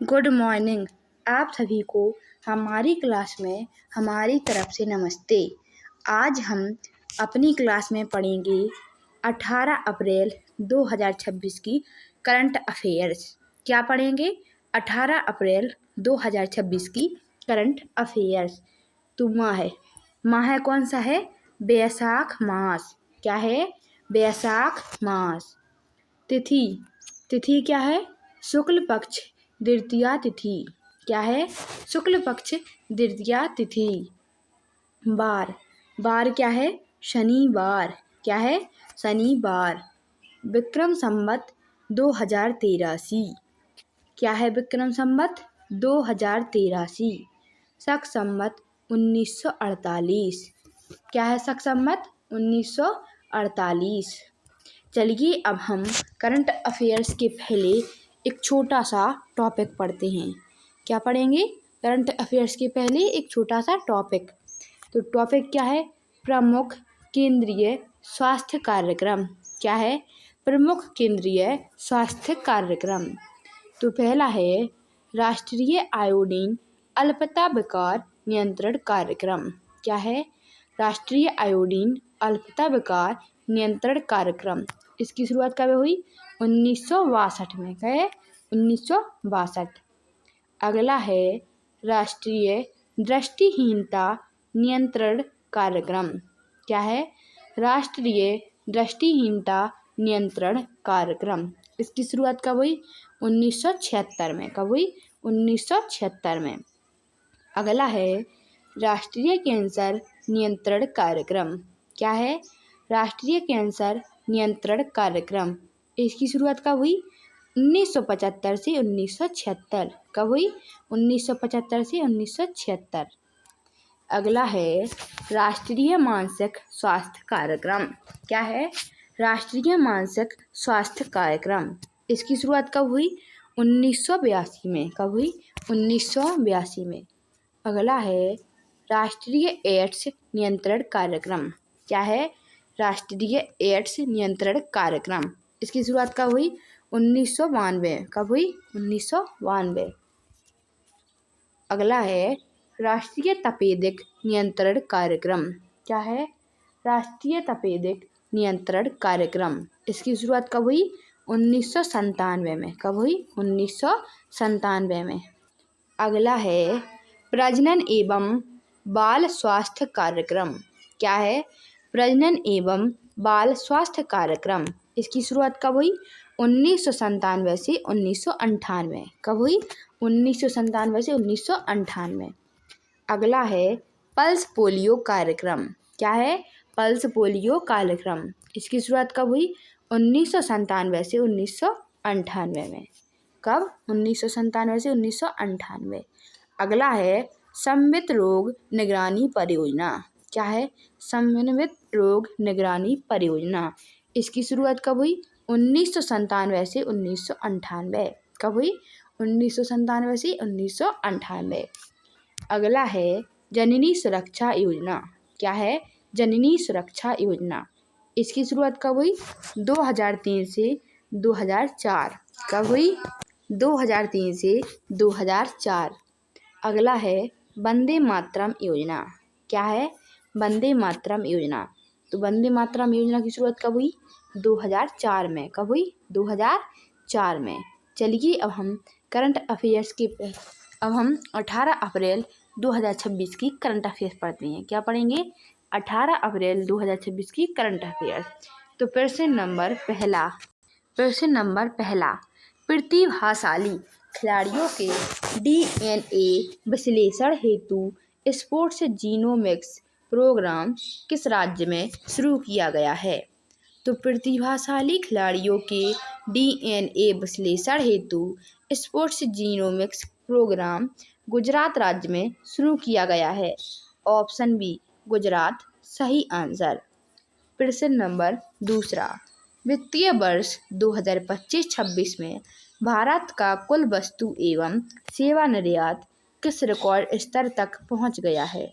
Good morning. आप सभी को हमारी क्लास में हमारी तरफ से नमस्ते। आज हम अपनी क्लास में पढ़ेंगे 18 अप्रैल 2026 की करंट अफेयर्स। क्या पढ़ेंगे? 18 अप्रैल 2026 की करंट अफेयर्स। तो माह है कौन सा है? बैसाख मास। क्या है? बैसाख मास। तिथि क्या है? शुक्ल पक्ष द्वितीया तिथि। क्या है? शुक्ल पक्ष द्वितीया तिथि। बार क्या है? शनिवार। क्या है? शनिवार। विक्रम संवत 2083। क्या है विक्रम संवत? 2083। शक संवत 1948। क्या है शक संवत? 1948। चलिए अब हम करंट अफेयर्स के पहले एक छोटा सा टॉपिक पढ़ते हैं। क्या पढ़ेंगे? करंट अफेयर्स के पहले एक छोटा सा टॉपिक। तो टॉपिक क्या है? प्रमुख केंद्रीय स्वास्थ्य कार्यक्रम। क्या है? प्रमुख केंद्रीय स्वास्थ्य कार्यक्रम। तो पहला है राष्ट्रीय आयोडीन अल्पता विकार नियंत्रण कार्यक्रम। क्या है? राष्ट्रीय आयोडीन अल्पता विकार नियंत्रण कार्यक्रम। इसकी शुरुआत कब हुई? 1962 में। क्या है? 1962। अगला है राष्ट्रीय दृष्टिहीनता नियंत्रण कार्यक्रम। क्या है? राष्ट्रीय दृष्टिहीनता नियंत्रण कार्यक्रम। इसकी शुरुआत कब हुई? 1976 में। कब हुई? 1976 में। अगला है राष्ट्रीय कैंसर नियंत्रण कार्यक्रम। क्या है? राष्ट्रीय कैंसर नियंत्रण कार्यक्रम। इसकी शुरुआत कब हुई? 1975 से 1976। कब हुई? 1975 से 1976। अगला है राष्ट्रीय मानसिक स्वास्थ्य कार्यक्रम। क्या है? राष्ट्रीय मानसिक स्वास्थ्य कार्यक्रम। इसकी शुरुआत कब हुई? 1982 में। कब हुई? 1982 में। अगला है राष्ट्रीय एड्स नियंत्रण कार्यक्रम। क्या है? राष्ट्रीय एड्स नियंत्रण कार्यक्रम। इसकी शुरुआत कब हुई? 1992। कब हुई? 1992। अगला है राष्ट्रीय तपेदिक नियंत्रण कार्यक्रम। क्या है? राष्ट्रीय तपेदिक नियंत्रण कार्यक्रम। इसकी शुरुआत कब हुई? 1997 में। कब हुई? 1997 में। अगला है प्रजनन एवं बाल स्वास्थ्य कार्यक्रम। क्या है? प्रजनन एवं बाल स्वास्थ्य कार्यक्रम। इसकी शुरुआत कब हुई? 1997 से 1998। कब हुई? 1997 से 1998। अगला है पल्स पोलियो कार्यक्रम। क्या है? पल्स पोलियो कार्यक्रम। इसकी शुरुआत कब हुई? 1997 से 1998 में। कब? 1997 से 1998। अगला है समन्वित रोग निगरानी परियोजना। क्या है? समन्वित रोग निगरानी परियोजना। इसकी शुरुआत कब हुई? 1997 से 1998। कब हुई? 1997 से 1998। अगला है जननी सुरक्षा योजना। क्या है? जननी सुरक्षा योजना। इसकी शुरुआत कब हुई? 2003 से 2004। कब हुई? 2003 से 2004। अगला है वंदे मातरम योजना। क्या है? वंदे मातरम योजना। तो वंदे मातरम योजना की शुरुआत कब हुई? 2004 में। कब हुई? 2004 में। चलिए अब हम करंट अफेयर्स के अब हम 18 अप्रैल 2026 की करंट अफेयर्स पढ़ते हैं। क्या पढ़ेंगे? 18 अप्रैल 2026 की करंट अफेयर्स। तो प्रश्न नंबर पहला प्रतिभाशाली खिलाड़ियों के DNA विश्लेषण हेतु स्पोर्ट्स जीनोमिक्स प्रोग्राम किस राज्य में शुरू किया गया है? तो प्रतिभाशाली खिलाड़ियों के DNA विश्लेषण हेतु स्पोर्ट्स जीनोमिक्स प्रोग्राम गुजरात राज्य में शुरू किया गया है। ऑप्शन बी गुजरात सही आंसर। प्रश्न नंबर दूसरा वित्तीय वर्ष 2025-26 में भारत का कुल वस्तु एवं सेवा निर्यात किस रिकॉर्ड स्तर तक पहुंच गया है?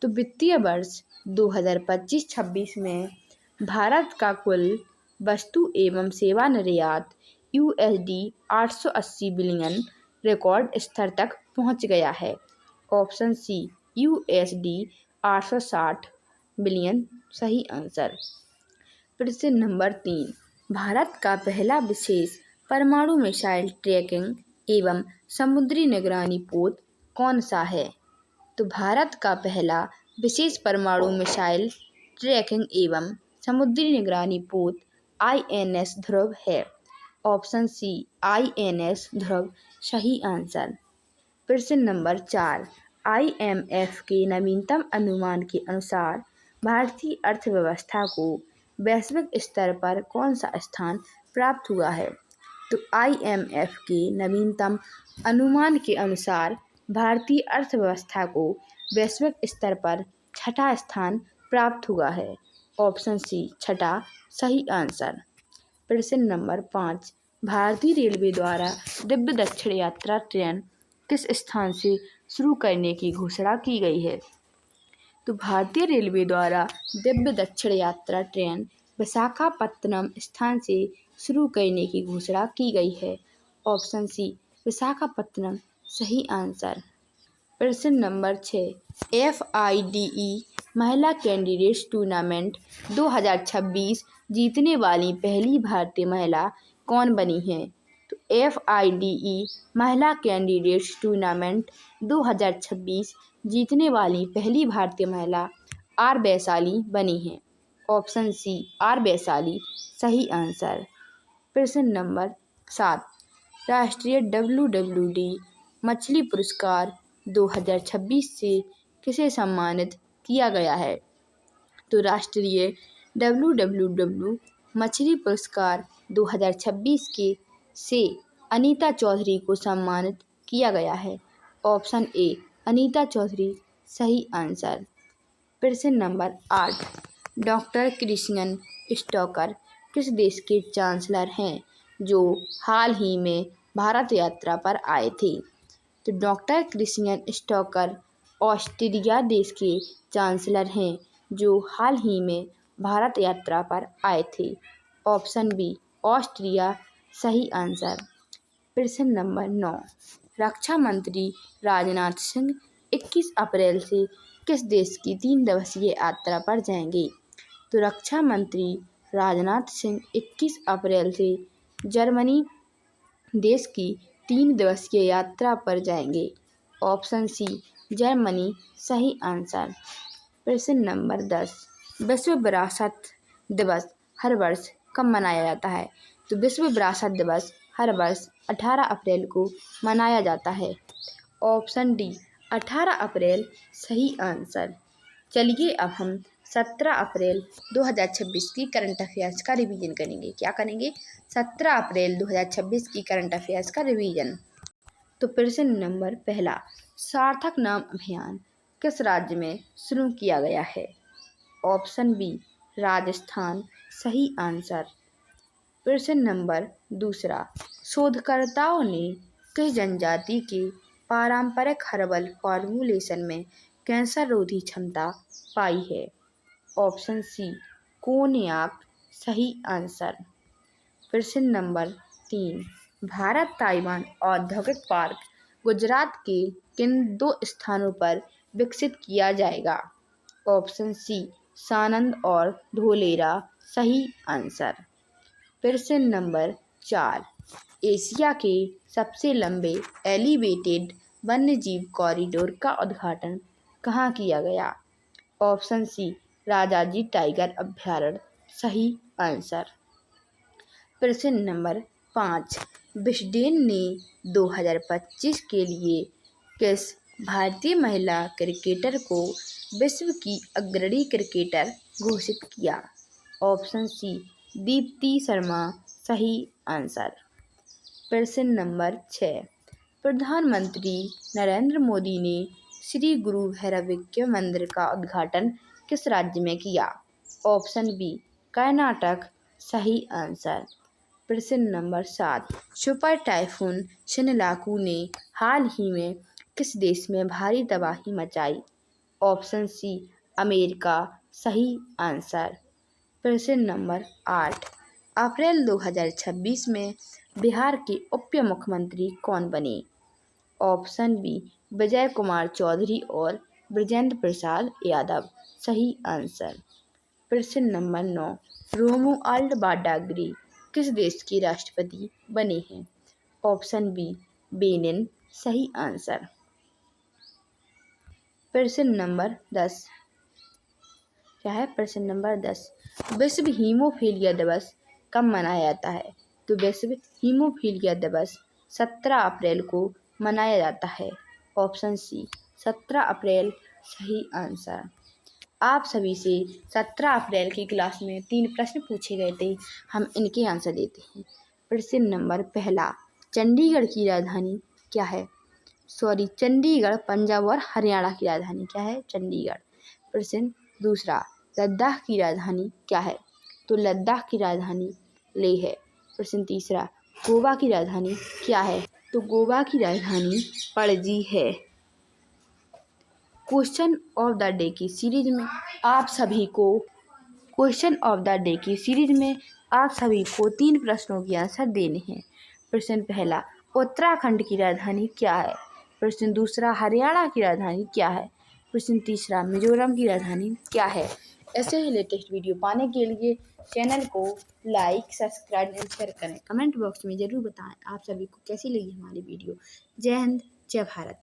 तो वित्तीय वर्ष 2025-26 में भारत का कुल वस्तु एवं सेवा निर्यात USD 880 बिलियन रिकॉर्ड स्तर तक पहुंच गया है? ऑप्शन सी USD 860 बिलियन सही आंसर। प्रश्न नंबर 3, भारत का पहला विशेष परमाणु मिसाइल ट्रैकिंग एवं समुद्री निगरानी पोत कौन सा है? तो भारत का पहला विशेष परमाणु मिसाइल ट्रैकिंग एवं समुद्री निगरानी पोत INS ध्रुव है। ऑप्शन सी INS ध्रुव सही आंसर। प्रश्न नंबर 4, IMF के नवीनतम अनुमान के अनुसार भारतीय अर्थव्यवस्था को वैश्विक स्तर पर कौन सा स्थान प्राप्त हुआ है? तो IMF के नवीनतम अनुमान के अनुसार भारतीय अर्थव्यवस्था को वैश्विक स्तर पर छठा स्थान प्राप्त हुआ है। ऑप्शन सी छठा सही आंसर। प्रश्न नंबर 5, भारतीय रेलवे द्वारा दिव्य दक्षिण यात्रा ट्रेन किस स्थान से शुरू करने की घोषणा की गई है? तो भारतीय रेलवे द्वारा दिव्य दक्षिण यात्रा ट्रेन विशाखापत्तनम स्थान से शुरू करने की घोषणा की गई है। ऑप्शन सी विशाखापत्तनम सही आंसर। प्रश्न नंबर 6, FIDE महिला कैंडिडेट्स टूर्नामेंट 2026 जीतने वाली पहली भारतीय महिला कौन बनी है? तो FIDE महिला कैंडिडेट्स टूर्नामेंट 2026 जीतने वाली पहली भारतीय महिला आर वैशाली बनी है। ऑप्शन सी आर वैशाली सही आंसर। प्रश्न नंबर 7, राष्ट्रीय WWD मछली पुरस्कार 2026 से किसे सम्मानित किया गया है? तो राष्ट्रीय WWW मछली पुरस्कार 2026 के से अनीता चौधरी को सम्मानित किया गया है। ऑप्शन ए अनीता चौधरी सही आंसर। प्रश्न नंबर 8, डॉक्टर क्रिश्चियन स्टोकर किस देश के चांसलर हैं जो हाल ही में भारत यात्रा पर आए थे? तो डॉक्टर क्रिश्चियन स्टोकर ऑस्ट्रिया देश के चांसलर हैं जो हाल ही में भारत यात्रा पर आए थे। ऑप्शन बी ऑस्ट्रिया सही आंसर। प्रश्न नंबर 9, रक्षा मंत्री राजनाथ सिंह 21 अप्रैल से किस देश की 3 दिवसीय यात्रा पर जाएंगे? तो रक्षा मंत्री राजनाथ सिंह 21 अप्रैल से जर्मनी देश की 3 दिवसीय यात्रा पर जाएंगे। ऑप्शन सी जर्मनी सही आंसर। प्रश्न नंबर 10, विश्व विरासत दिवस हर वर्ष कब मनाया जाता है? तो विश्व विरासत दिवस हर वर्ष 18 अप्रैल को मनाया जाता है। ऑप्शन डी 18 अप्रैल सही आंसर। चलिए अब हम 17 अप्रैल 2026 की करंट अफेयर्स का रिवीजन करेंगे। क्या करेंगे? 17 अप्रैल 2026 की करंट अफेयर्स का रिवीजन। तो प्रश्न नंबर पहला, सार्थक नाम अभियान किस राज्य में शुरू किया गया है? ऑप्शन बी राजस्थान सही आंसर। प्रश्न नंबर दूसरा, शोधकर्ताओं ने किस जनजाति के पारंपरिक हर्बल फॉर्मुलेशन में कैंसर रोधी क्षमता पाई है? ऑप्शन सी कोनियाक सही आंसर। प्रश्न नंबर 3, भारत ताइवान औद्योगिक पार्क गुजरात के किन 2 स्थानों पर विकसित किया जाएगा? ऑप्शन सी सानंद और धोलेरा सही आंसर। प्रश्न नंबर 4, एशिया के सबसे लंबे एलिवेटेड वन्यजीव कॉरिडोर का उद्घाटन कहाँ किया गया? ऑप्शन सी राजाजी टाइगर अभयारण्य सही आंसर। प्रश्न नंबर 5, विस्डेन ने 2025 के लिए किस भारतीय महिला क्रिकेटर को विश्व की अग्रणी क्रिकेटर घोषित किया? ऑप्शन सी दीप्ति शर्मा सही आंसर। प्रश्न नंबर 6, प्रधानमंत्री नरेंद्र मोदी ने श्री गुरु भैरवज्ञ मंदिर का उद्घाटन किस राज्य में किया? ऑप्शन बी कर्नाटक सही आंसर। प्रश्न नंबर 7, सुपर टाइफून शिनलाकू ने हाल ही में किस देश में भारी तबाही मचाई? ऑप्शन सी अमेरिका सही आंसर। प्रश्न नंबर 8, अप्रैल 2026 में बिहार के उप मुख्यमंत्री कौन बने? ऑप्शन बी विजय कुमार चौधरी और ब्रजेंद्र प्रसाद यादव। सही आंसर। प्रश्न नंबर 9, रोमुआल्ड बारडाग्रे किस देश के राष्ट्रपति बने हैं? Option B Benin. सही आंसर। प्रश्न नंबर 10, क्या है? प्रश्न नंबर 10, विश्व हीमोफीलिया दिवस कब मनाया जाता है? तो विश्व हीमोफीलिया दिवस 17 अप्रैल को मनाया जाता है। ऑप्शन सी 17 अप्रैल। सही आंसर। आप सभी से 17 अप्रैल की क्लास में 3 प्रश्न पूछे गए थे, हम इनके आंसर देते हैं। प्रश्न नंबर पहला, चंडीगढ़ की राजधानी क्या है? चंडीगढ़ पंजाब और हरियाणा की राजधानी क्या है? चंडीगढ़। प्रश्न दूसरा, लद्दाख की राजधानी क्या है? तो लद्दाख की राजधानी लेह है। प्रश्न तीसरा, गोवा की राजधानी क्या है? तो गोवा की राजधानी पणजी है। क्वेश्चन ऑफ द डे की सीरीज में आप सभी को 3 प्रश्नों के आंसर देने हैं। प्रश्न पहला, उत्तराखंड की राजधानी क्या है? प्रश्न दूसरा, हरियाणा की राजधानी क्या है? प्रश्न तीसरा, मिजोरम की राजधानी क्या है? ऐसे ही लेटेस्ट वीडियो पाने के लिए चैनल को लाइक, सब्सक्राइब एंड शेयर करें। कमेंट बॉक्स में ज़रूर बताएं आप सभी को कैसी लगी हमारी वीडियो। जय हिंद, जय भारत।